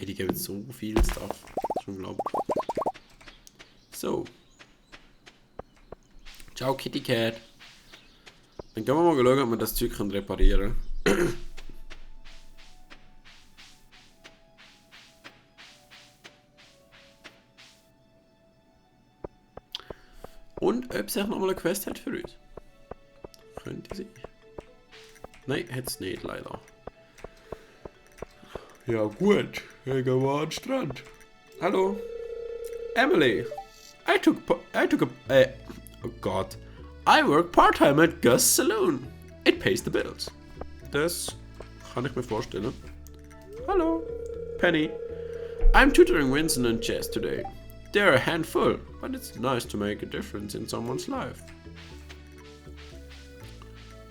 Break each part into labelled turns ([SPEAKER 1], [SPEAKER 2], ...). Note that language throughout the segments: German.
[SPEAKER 1] Die geben so viel Stuff. Das ist unglaublich. So. Ciao Kitty Cat. Dann gehen wir mal schauen, ob wir das Zeug reparieren können. Und ob es auch nochmal eine Quest hat für uns. Könnte sie. Nein, hat es nicht, leider. Ja gut, wir gehen mal an den Strand. Hallo. Emily. Oh Gott. I work part-time at Gus Saloon. It pays the bills. Das kann ich mir vorstellen. Hallo. Penny. I'm tutoring Winston and Jess today. They're a handful, but it's nice to make a difference in someone's life.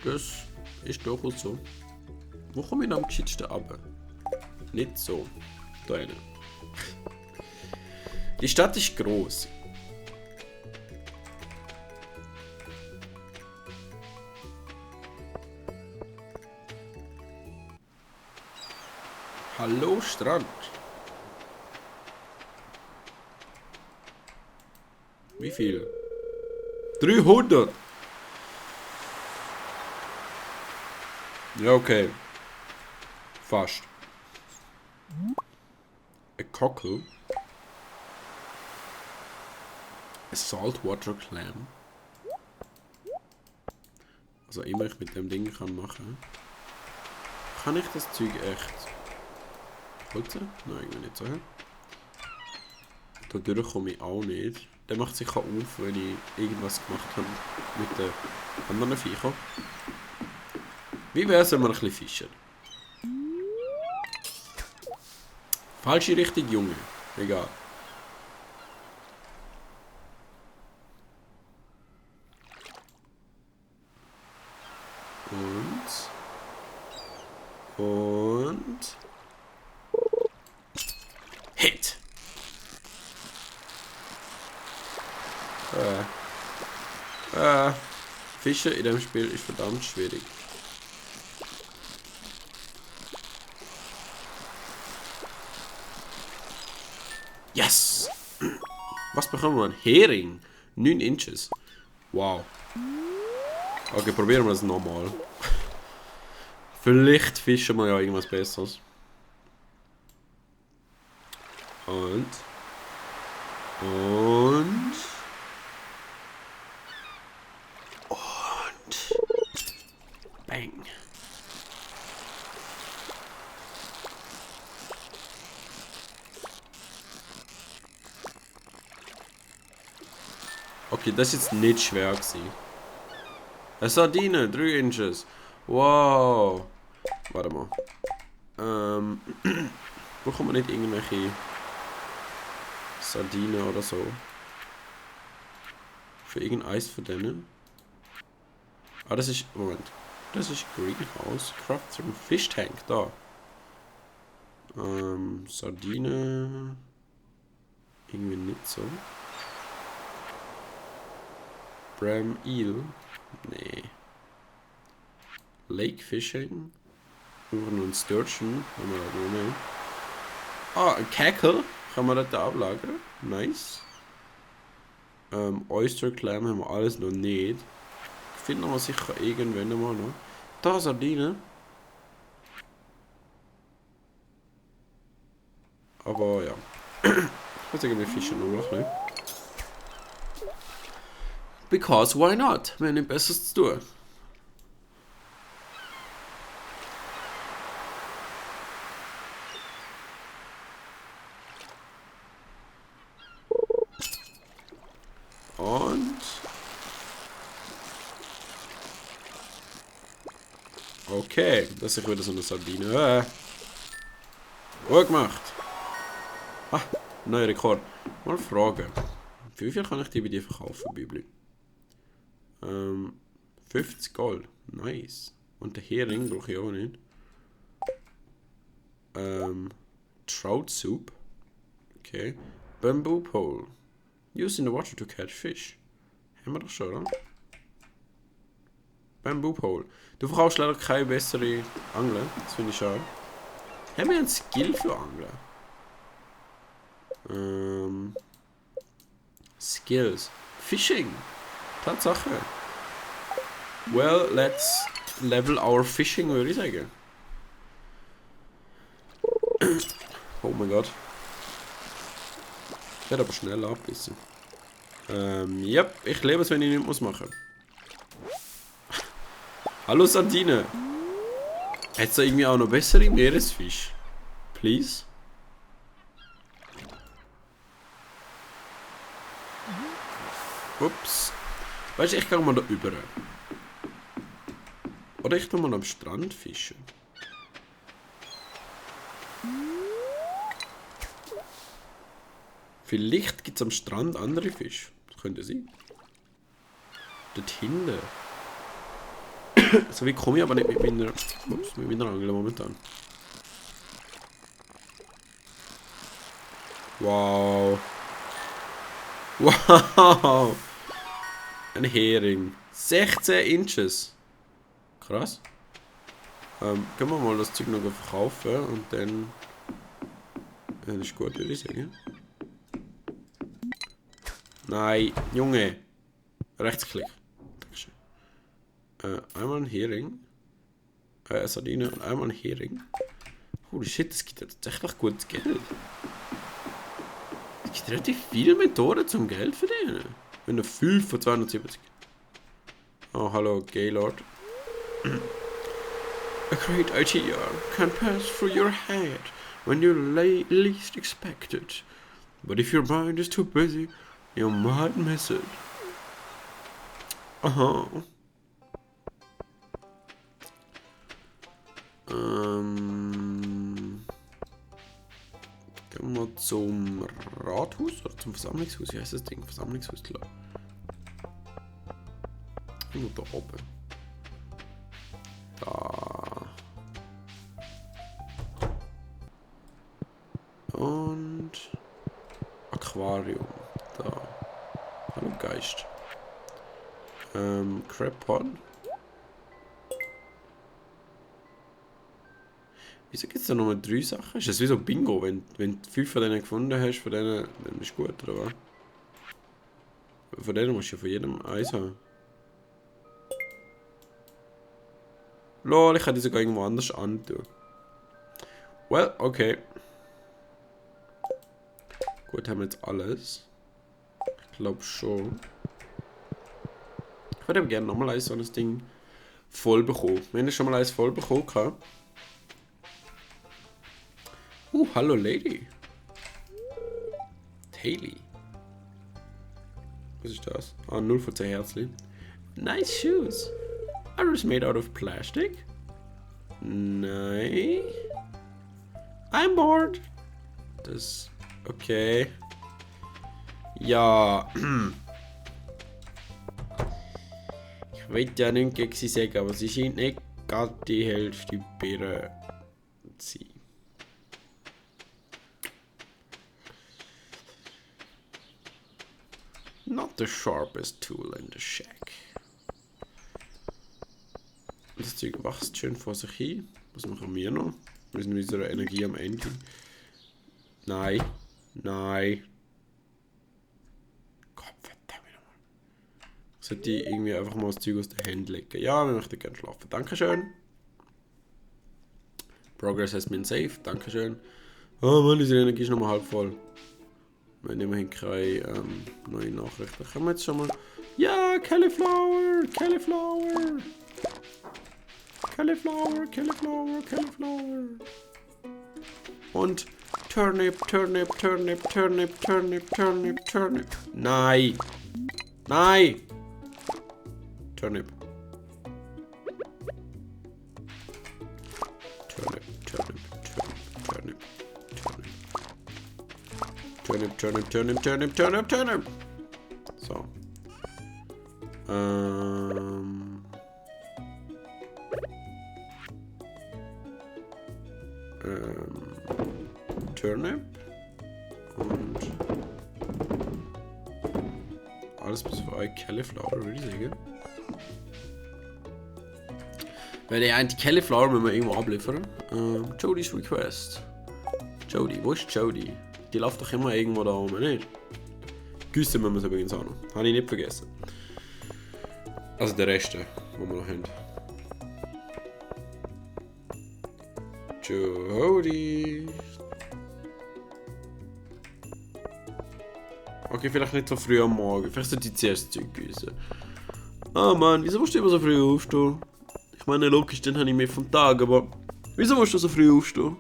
[SPEAKER 1] Das ist durchaus so. Wo komme ich am geschicktesten ab? Nicht so. Da rein. Die Stadt ist groß. Hallo Strand. Wie viel? 300! Ja, okay. Fast. A cockle. A saltwater clam. Also immer ich mit dem Ding kann machen. Kann ich das Zeug echt holzen? Nein, irgendwie nicht so. Dadurch komme ich auch nicht. Der macht sich auf, wenn ich irgendwas gemacht habe mit den anderen Viechern. Wie wäre es, wenn wir ein bisschen fischen? Falsche Richtung, Junge. Egal. Und... Hit! Fischen in dem Spiel ist verdammt schwierig. Yes! Was bekommen wir? Ein Hering. 9 Inches. Wow. Okay, probieren wir das nochmal. Vielleicht fischen wir ja irgendwas Besseres. Und... Bang. Okay, das ist jetzt nicht schwer gewesen. Eine Sardine, 3 Inches. Wow. Warte mal. Wo kann man nicht irgendwelche Sardinen oder so? Für irgendein Eis von denen? Ah, das ist... Moment. Das ist Greenhouse. Craft zum Fish Tank. Da. Sardine... Irgendwie nicht so. Bram Eel. Nee. Lake Fishing. Uhren und Sturgeon. Haben wir da noch nicht. Ah, ein Cackle. Kann man da ablagern. Nice. Oyster Clam haben wir alles noch nicht. Finden wir sicher irgendwann mal noch. Da Sardine. Aber ja. Ich muss irgendwie fischen noch ein bisschen. Because why not? Wir haben nichts Besseres zu tun. Und... Okay, das ist wieder so eine Sardine. Gut gemacht. Ah, neuer Rekord. Mal fragen. Für wie viel kann ich die bei dir verkaufen, Bibli? 50 Gold. Nice. Und der Hering brauche ich auch nicht. Trout Soup. Okay. Bamboo Pole. Used in the water to catch fish. Haben wir doch schon, oder? Bamboo Pole. Du verkaufst leider keine bessere Angel. Das finde ich schade. Haben wir einen Skill für Angeln? Skills. Fishing. Tatsache. Well, let's level our fishing, würde ich sagen. Oh mein Gott. Ich werde aber schnell abbissen. Yep, ich lebe es, wenn ich nichts machen muss. Hallo Sardine. Hättest du irgendwie auch noch bessere Meeresfisch? Please? Ups. Weißt du, ich gehe mal da über. Oder ich tu mal am Strand fischen. Vielleicht gibt es am Strand andere Fische. Das könnte sein. Dort hinten. So wie komme ich aber nicht mit meiner Angel momentan. Wow. Wow. Ein Hering. 16 Inches. Krass. Können wir mal das Zeug noch verkaufen und dann... Ja, das ist gut, würde ich sagen. Nein, Junge. Rechtsklick. Dankeschön. Einmal ein Hering. Sardine und einmal ein Hering. Holy shit, das gibt ja tatsächlich gutes Geld. Es gibt relativ viele Methoden zum Geld verdienen. Wenn er 5 von 270. Oh, hallo, Gaylord. A great idea can pass through your head when you least expect it. But if your mind is too busy, you might miss it. Aha. Gehen wir zum Rathaus oder zum Versammlungshaus? Wie heißt das Ding? Versammlungshaus, klar. Nur da oben. Da. Und Aquarium. Da. Hallo Geist. Crab Pot. Wieso gibt es da nochmal 3 Sachen? Ist das wie so Bingo? Wenn du 5 von denen gefunden hast, von denen, dann ist gut, oder was? Von denen musst du ja von jedem eins haben. Lol, ich kann die sogar irgendwo anders antun. Well, okay. Gut, haben wir jetzt alles. Ich glaube schon. Ich würde aber gerne nochmal so ein Ding voll bekommen. Wir haben schon mal eins voll bekommen. Hallo Lady. Haley. Was ist das? Ah, 0 von 10 Herzli. Nice shoes. Are those made out of plastic? Nein. I'm bored. Das. Okay. Ja. Ich will ja nicht gegen sie sagen, aber sie scheint nicht gerade die Hälfte Birne zu sein. Not the sharpest tool in the shack. Das Zeug wächst schön vor sich hin. Was machen wir noch? Wir sind mit unserer Energie am Ende. Nein. Nein. Gott verdammt nochmal. Sollte ich irgendwie einfach mal das Zeug aus den Händen legen? Ja, wir möchten gerne schlafen. Dankeschön. Progress has been saved. Dankeschön. Oh Mann, unsere Energie ist nochmal halb voll. Wir haben immerhin keine neue Nachrichten. Können wir jetzt schon mal... Ja, Cauliflower! Cauliflower! Cauliflower, Cauliflower, Cauliflower. Und Turnip, Turnip, Turnip, Turnip, Turnip, Turnip, Turnip. Nein! Nein! Turnip. Turnip, Turnip, Turnip, Turnip. Turnip, Turnip, Turnip, Turnip, Turnip, Turnip. So. Turnip und alles bis auf Cauliflower, würde ich sagen. Weil die eine Cauliflower müssen wir irgendwo abliefern. Jodys Request. Jody, wo ist Jody? Die läuft doch immer irgendwo da oben, nicht? Güsse müssen wir es übrigens auch noch. Habe ich nicht vergessen. Also der Rest, den wir noch haben. Jody. Okay, vielleicht nicht so früh am Morgen. Vielleicht sollte ich zuerst Zeug gießen. Ah Mann, wieso musst du immer so früh aufstehen? Ich meine, logisch, dann habe ich mehr vom Tag, aber wieso musst du so früh aufstehen?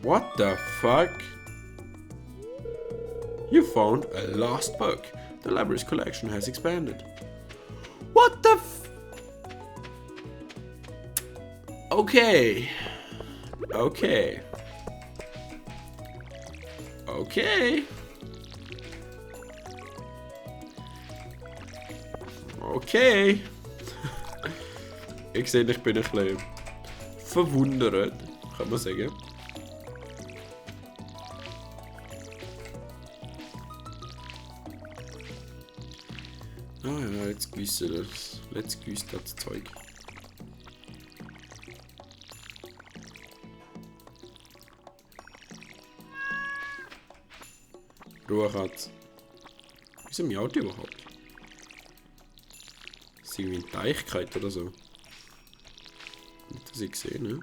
[SPEAKER 1] What the fuck? You found a lost book. The library's collection has expanded. What the f... Okay. Okay. Okay. Okay. Ich sehe, ich bin ein bisschen verwundert, kann man sagen. Ah ja, jetzt gießen das. Let's gießen das Zeug. Ruhe hat. Wieso miaut die überhaupt? Ist irgendwie eine Teichkeit oder so? Nicht, dass ich gesehen, ne?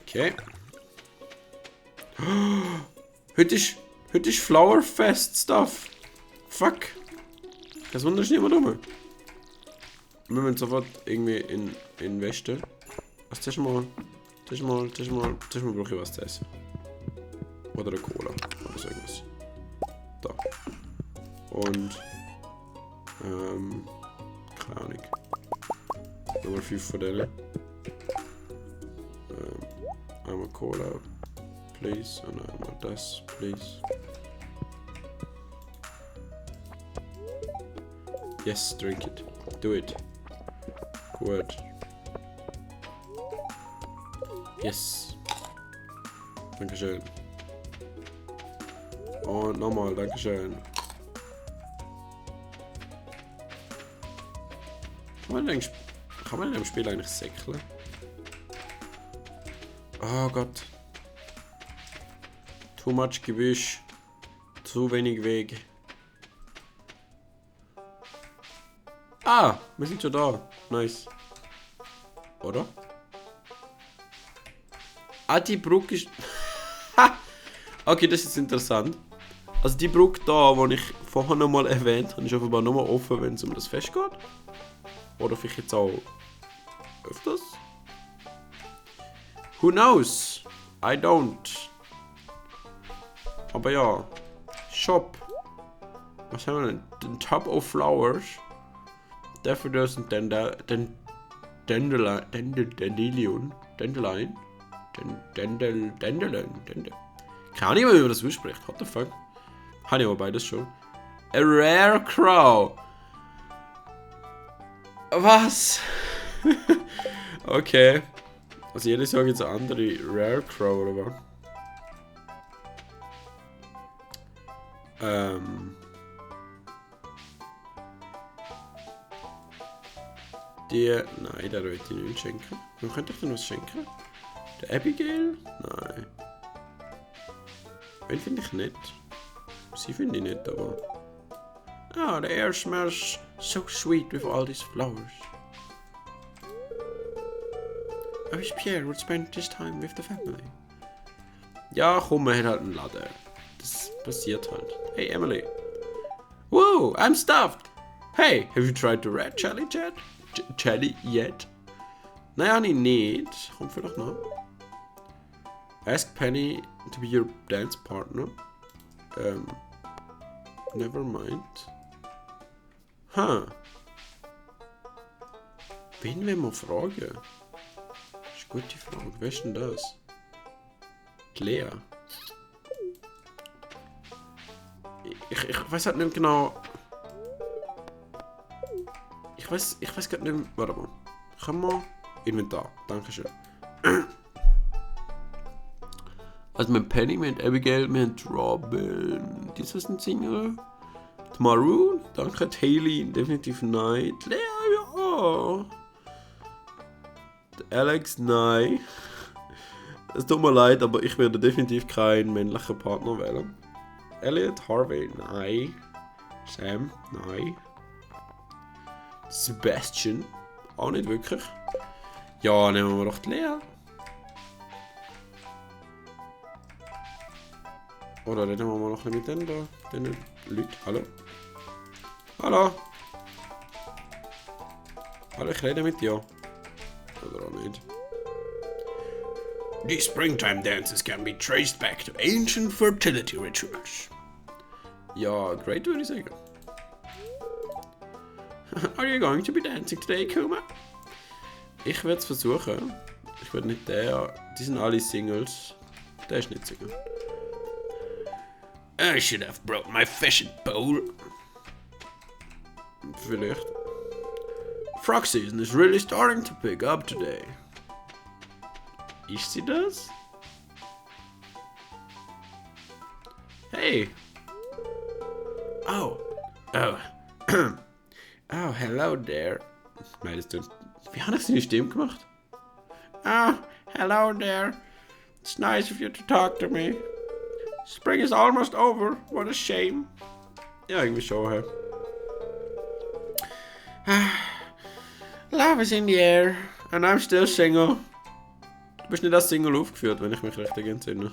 [SPEAKER 1] Okay. Heute ist Flowerfest Stuff. Fuck. Das Wunder ist niemand rum. Wir müssen sofort irgendwie in den Westen. Was zuerst mal brauche ich was zu essen. Oder eine Cola. Oder so irgendwas. Da. Und keine Ahnung. Nummer 5 von denen. Einmal Cola, please. Und einmal das, please. Yes, drink it. Do it. Gut. Yes. Dankeschön. Und nochmal, Dankeschön. Kann man in dem Spiel eigentlich säckeln? Oh Gott. Too much Gebüsch. Zu wenig Weg. Ah, wir sind schon da. Nice. Oder? Ah, die Brücke ist... Ha! Okay, das ist interessant. Also die Brücke da, die ich vorher noch mal erwähnt habe, ist offenbar nur mal offen, wenn es um das Fest geht. Oder vielleicht jetzt auch öfters? Who knows? I don't. Aber ja. Shop. Was haben wir denn? Den Top of Flowers. Daffodils und Dandelion. Keine Ahnung, wie man das ausspricht. What the fuck? Habe ich aber beides schon. A Rare Crow. Was? Okay. Also jedes Jahr gibt es eine andere Rare Crow, oder was? Die... Nein, der wollte ich nicht schenken. Wem könnte ich denn was schenken? Der Abigail? Nein. Wen finde ich nett? Sie finde ich nett, aber... Ah, the air smells so sweet with all these flowers. I wish Pierre would spend this time with the family. Ja, komm, man hat halt einen Laden. Das passiert halt. Hey, Emily. Whoa, I'm stuffed. Hey, have you tried the red jelly yet? Jelly yet? Naja, nicht. Kommt vielleicht noch. Ask Penny to be your dance partner. Never mind. Huh. Wen wollen wir fragen? Das ist eine gute Frage. Wer ist denn das? Lea. Ich weiß halt nicht genau. Ich weiß gerade nicht. Warte mal. Können wir. Inventar. Dankeschön. Also mit Penny, mit Abigail, mit Robin. Ist das ein Single? Maroon? Danke, Haley, definitiv nein. Lea, ja. Alex, nein. Es tut mir leid, aber ich werde definitiv keinen männlichen Partner wählen. Elliot, Harvey, nein. Sam, nein. Sebastian, auch nicht wirklich. Ja, nehmen wir doch die Lea. Oder reden wir mal noch ein bisschen mit denen da, den Leuten. Hallo? Hallo? Hallo, ich rede mit dir. Oder auch nicht. These springtime dances can be traced back to ancient fertility rituals. Ja, great würde ich sagen. Are you going to be dancing today, Kuma? Ich werde es versuchen. Ich werde nicht der. Die sind alle Singles. Der ist nicht Single. I should have brought my fishing pole. Vielleicht. Frog season is really starting to pick up today. Ist sie das? Hey. Oh. Oh. Oh, hello there. Meinst du, wie habe ich seine Stimme gemacht? Oh, hello there. It's nice of you to talk to me. Spring is almost over. What a shame. Ja, irgendwie schon, hä? Love is in the air. And I'm still single. Du bist nicht als Single aufgeführt, wenn ich mich recht entsinne.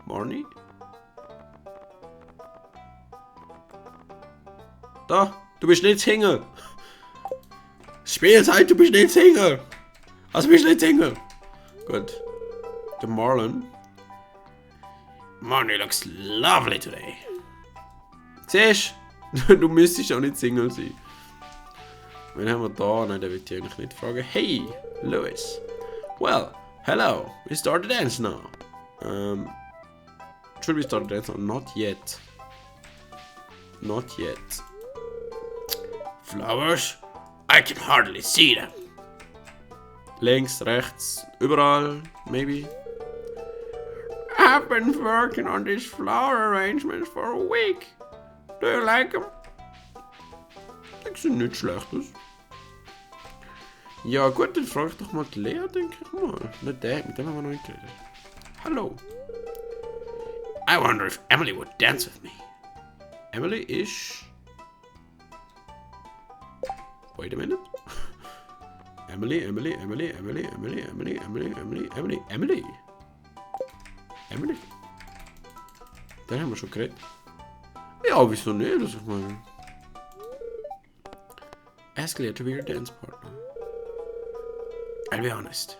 [SPEAKER 1] Marnie? Da, du bist nicht Single. Spielzeit, du bist nicht Single. Also bist du nicht Single. Gut. Der Marlon. Marnie looks lovely today. Siehst du? Du müsstest auch nicht Single sein. Wen haben wir da? Nein, der will ich eigentlich nicht fragen. Hey, Louis. Well, hello. We start the dance now. Should we start the dance now? Not yet. Not yet. Flowers? I can hardly see them. Links, rechts, überall, maybe. I've been working on these flower arrangements for a week. Do you like them? Die sind nicht schlecht aus. Ja gut, dann frage ich doch mal die Lea, denke ich mal. Nicht der, mit dem haben wir noch nicht geredet. Hallo. I wonder if Emily would dance with me. Emily ist... Wait a minute. Emily. Den haben wir schon geredet. Ja, wieso nicht? Also, ich meine... Ask Leah to be your dance partner. I'll be honest.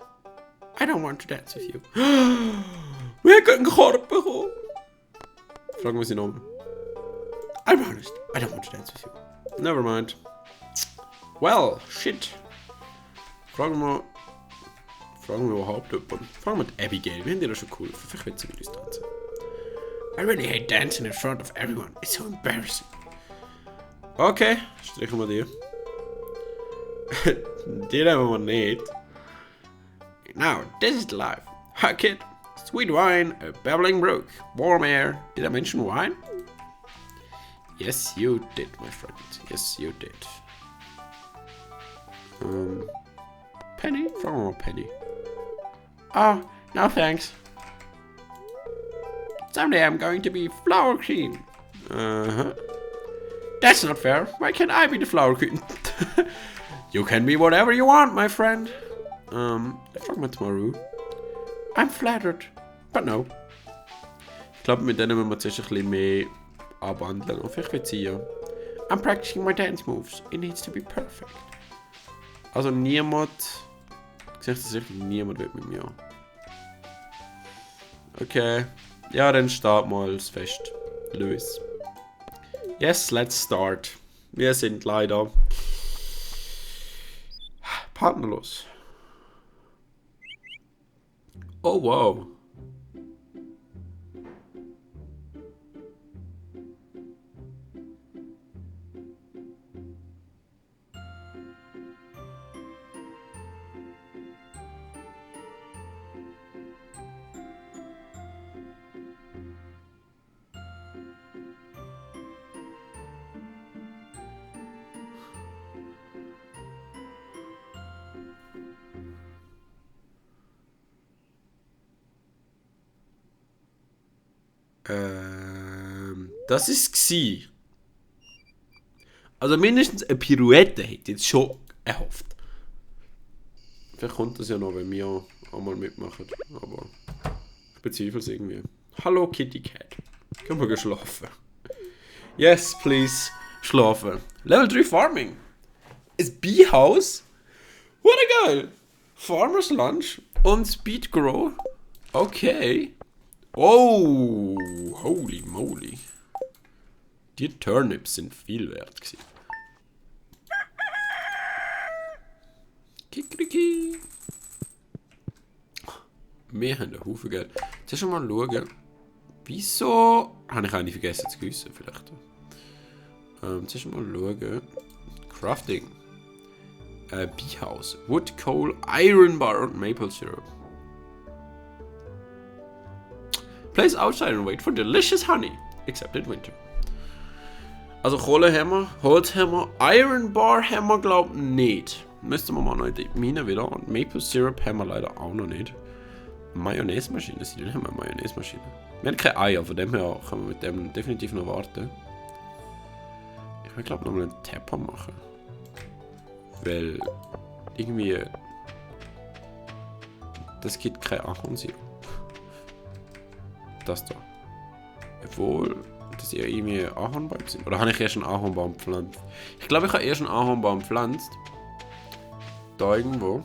[SPEAKER 1] I don't want to dance with you. Wir haben einen Korb bekommen. Fragen wir sie nochmal. I'll be honest. I don't want to dance with you. Never mind. Well, shit. Fragen wir überhaupt jemanden. Fragen wir die Abigail. Wir haben die da schon cool. Vielleicht wird sie mit uns tanzen. I really hate dancing in front of everyone. It's so embarrassing. Okay, strichen wir die. Die nehmen wir nicht. Now, this is life. Hi kid. Sweet wine, a babbling brook, warm air. Did I mention wine? Yes, you did, my friend. Yes, you did. Penny? From Penny. Oh, no thanks. Someday I'm going to be flower queen. That's not fair. Why can't I be the flower queen? You can be whatever you want, my friend. Frag mal Tomorrow. I'm flattered, but no. Ich glaube, mit denen müssen wir zuerst ein bisschen mehr abwandeln. Und vielleicht wird sie ja. I'm practicing my dance moves. It needs to be perfect. Also niemand... Siehst du sicher, niemand wird mit mir. Okay. Ja, dann start mal das Fest. Louis. Yes, let's start. Wir sind leider... partnerlos. Oh wow. Das ist gsi. Also mindestens eine Pirouette hätte ich jetzt schon erhofft. Vielleicht kommt das ja noch, wenn wir auch mal mitmachen. Aber ich bezweifle es irgendwie. Hallo Kitty Cat. Können wir schlafen? Yes, please. Schlafen. Level 3 Farming. Ein Beehaus? What a geil. Farmer's Lunch und Speed Grow. Okay. Oh, holy moly. Die Turnips sind viel wert gewesen. Kikriki. Wir haben einen Haufen Geld. Jetzt schon mal schauen. Wieso? Habe ich eigentlich vergessen zu gießen vielleicht. Jetzt schon mal schauen. Crafting. Beehouse. Wood, Coal, Iron Bar und Maple Syrup. Place outside and wait for delicious honey. Except in winter. Also Kohlehammer, Holzhammer, Iron Bar haben wir glaube ich nicht. Müssten wir mal noch in die Mine wieder. Und Maple Syrup haben wir leider auch noch nicht. Mayonnaise-Maschine, sie haben eine Mayonnaise-Maschine. Wir haben keine Eier, von dem her können wir mit dem definitiv noch warten. Ich will glaube noch mal einen Tapper machen. Weil irgendwie das gibt kein Ahornsirup. Das da. Obwohl das ja irgendwie Ahornbaum sind. Oder habe ich erst einen Ahornbaum gepflanzt? Ich glaube, ich habe erst einen Ahornbaum gepflanzt. Da irgendwo.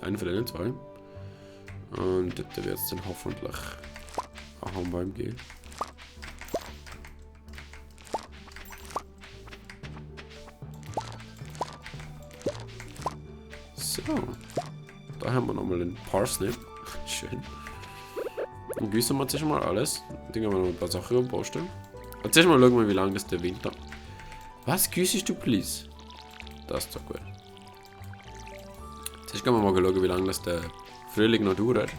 [SPEAKER 1] Einen von den zwei. Und dort wird es dann hoffentlich Ahornbaum geben. So. Da haben wir nochmal einen Parsnip. Schön. Dann gießen wir zuerst mal alles. Dann gehen wir noch ein paar Sachen posten. Und zuerst mal schauen wir, wie lange das der Winter. Was gießt du, please? Das ist so gut. Zuerst gehen wir mal schauen, wie lange das der Frühling noch dauert.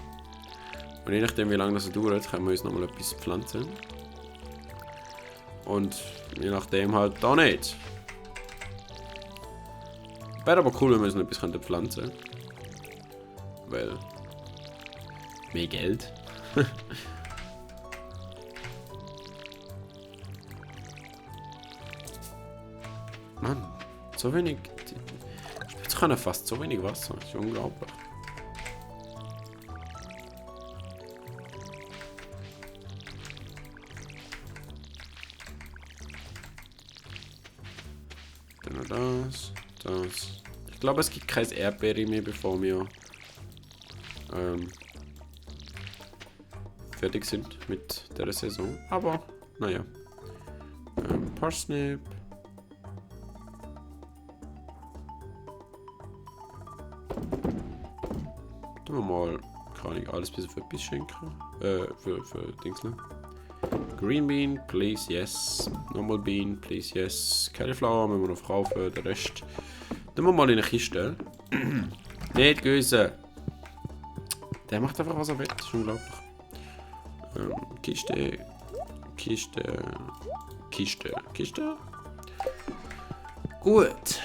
[SPEAKER 1] Und je nachdem, wie lange das dauert, können wir uns nochmal etwas pflanzen. Und je nachdem halt da nicht. Wäre aber cool, wenn wir uns noch etwas pflanzen könnten. Weil. Mehr Geld. Mann, so wenig. Jetzt kann er fast so wenig Wasser. Das ist unglaublich. Dann noch das. Ich glaube, es gibt kein Erdbeere mehr, bevor wir fertig sind mit der Saison. Aber, naja. Parsnip. Tun wir mal, kann ich alles bis auf etwas schenken. Für Dings, ne? Green Bean, please, yes. Normal Bean, please, yes. Cauliflower müssen wir noch kaufen. Den Rest tun wir mal in eine Kiste. Nicht Güsse. Der macht einfach, was er will. Das ist unglaublich. Kiste. Gut.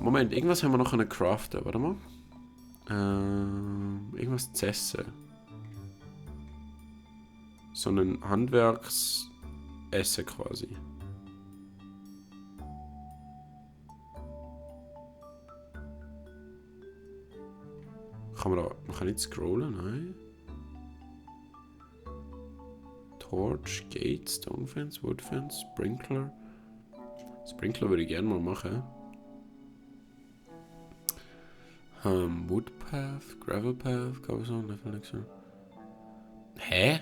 [SPEAKER 1] Moment. Irgendwas haben wir noch eine craften. Warte mal. Irgendwas zu essen. So ein Handwerksessen quasi. Man kann nicht scrollen, nein. Torch, Gate, Stone Fence, Wood Fence, Sprinkler. Sprinkler würde ich gerne mal machen. Wood Path, Gravel Path, Cobblestone, Level nichts mehr. Hä?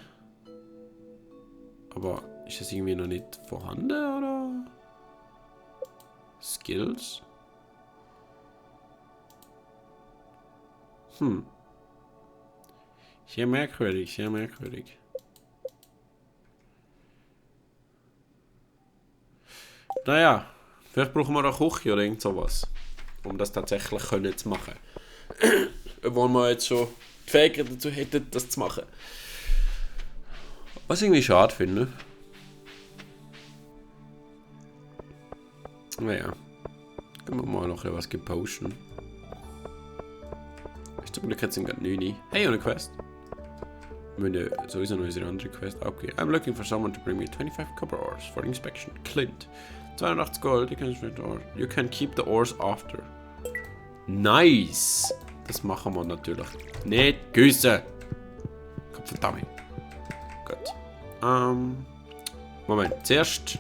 [SPEAKER 1] Aber ist das irgendwie noch nicht vorhanden, oder? Skills? Sehr merkwürdig, sehr merkwürdig. Naja, vielleicht brauchen wir eine Küche oder irgend sowas, um das tatsächlich zu machen. Obwohl wir jetzt schon die Fähigkeit dazu hätten, das zu machen. Was ich irgendwie schade finde. Naja, können wir mal noch etwas geposten. Zum Glück hat es gerade 9. Hey, und eine Quest. Wir müssen sowieso noch unsere andere Quest abgeben. I'm looking for someone to bring me 25 copper ores for inspection. Clint. 82 Gold. You can keep the ores after. Nice. Das machen wir natürlich. Nicht güssen. Verdammt. Gut. Moment. Zuerst.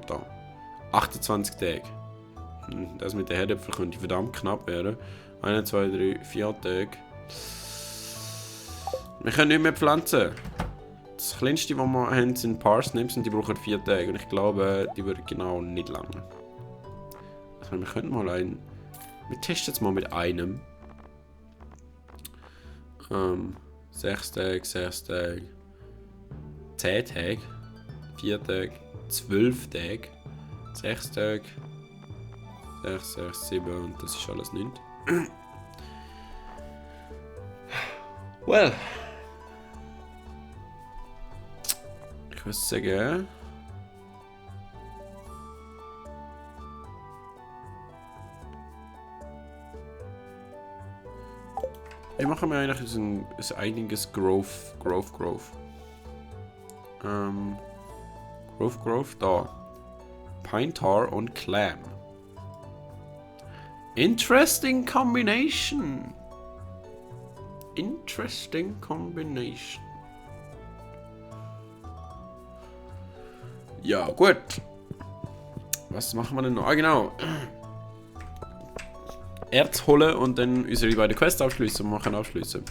[SPEAKER 1] Da. 28 Tage. Das mit den Herdöpfeln könnte verdammt knapp werden. 1, 2, 3, 4 Tage. Wir können nicht mehr pflanzen. Das kleinste, was wir haben, sind Parsnips und die brauchen 4 Tage. Und ich glaube, die würden genau nicht lange. Also wir können mal einen... Wir testen jetzt mal mit einem. 6 Tage, 6 Tage. 10 Tage. 4 Tage. 12 Tage. 6 Tage. 6, 6, 7 und das ist alles nicht. Well. Ich würde sagen... Ich mache mir eigentlich ein einiges Growth. Growth, da. Pine Tar und Clam. Interesting combination. Ja, gut. Was machen wir denn noch? Ah, genau. Erz holen und dann unsere beiden Quests abschließen. Wir können abschließen.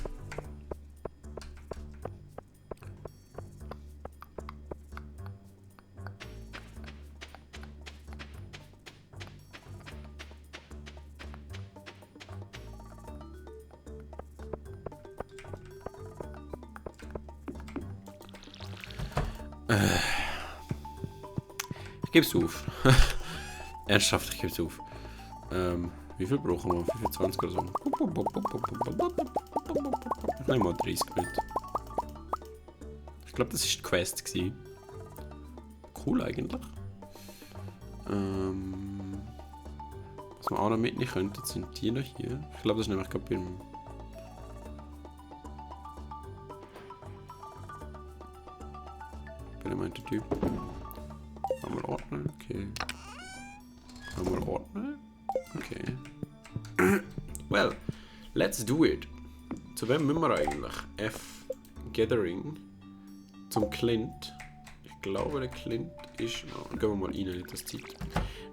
[SPEAKER 1] Ich geb's auf. Ernsthaft, ich geb's auf. Wie viel brauchen wir? 25 oder so? Ich nehme mal 30 mit. Ich glaube, das war die Quest gewesen. Cool eigentlich. Was wir auch noch mitnehmen könnten, sind die noch hier. Ich glaube, das ist nämlich gerade beim... Elemente Typ. Haben wir Ordner? Okay. Haben wir Ordner? Okay. Well, let's do it. Zu wem müssen wir eigentlich? F. Gathering. Zum Clint. Ich glaube, der Clint ist... Oh, gehen wir mal rein, nicht das Zeit.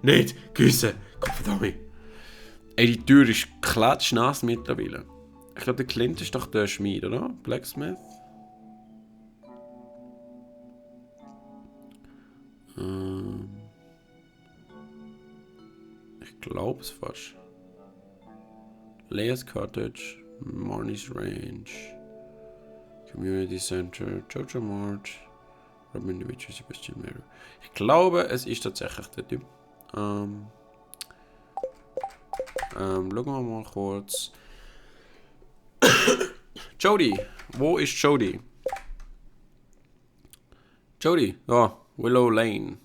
[SPEAKER 1] Nicht! Güsse! Gottverdammt! Ey, die Tür ist klatschnass mittlerweile. Ich glaube, der Clint ist doch der Schmied, oder? Blacksmith? Ich glaube es fast. Leah's Cottage, Marnie's Range, Community Center, Joja Mart, Robin Individual, Sebastian Mero. Ich glaube, es ist tatsächlich der Typ. Schauen wir mal kurz. Jody! Wo ist Jody? Jody! Ja, Willow Lane.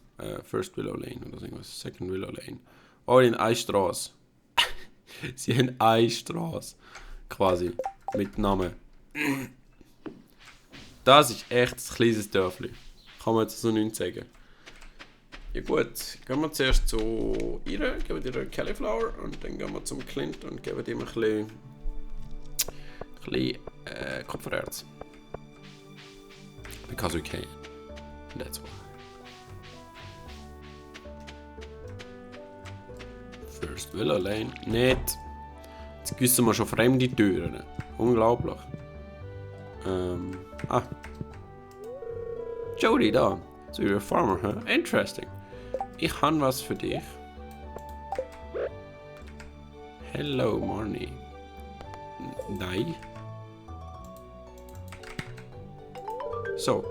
[SPEAKER 1] First Willow Lane oder so irgendwas. Second Willow Lane. Oh, in Eistrasse. Sie haben Eistrasse. Quasi. Mit Namen. Das ist echt ein kleines Dörfli. Kann man jetzt so nicht sagen. Ja gut, gehen wir zuerst zu ihr, geben ihr Cauliflower und dann gehen wir zum Clint und geben ihm ein bisschen Kopfhörerz. Because we can. That's why. First Willow Lane. Nicht. Jetzt güssen wir schon fremde Türen. Unglaublich. Jody da. So you're a farmer, huh? Interesting. Ich habe was für dich. Hello, Marnie. Nein. So.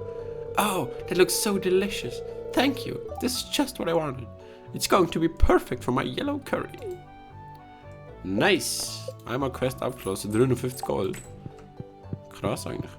[SPEAKER 1] Oh, that looks so delicious. Thank you. This is just what I wanted. It's going to be perfect for my yellow curry. Nice. Einmal Quest abgeschlossen. 350 Gold. Krass eigentlich.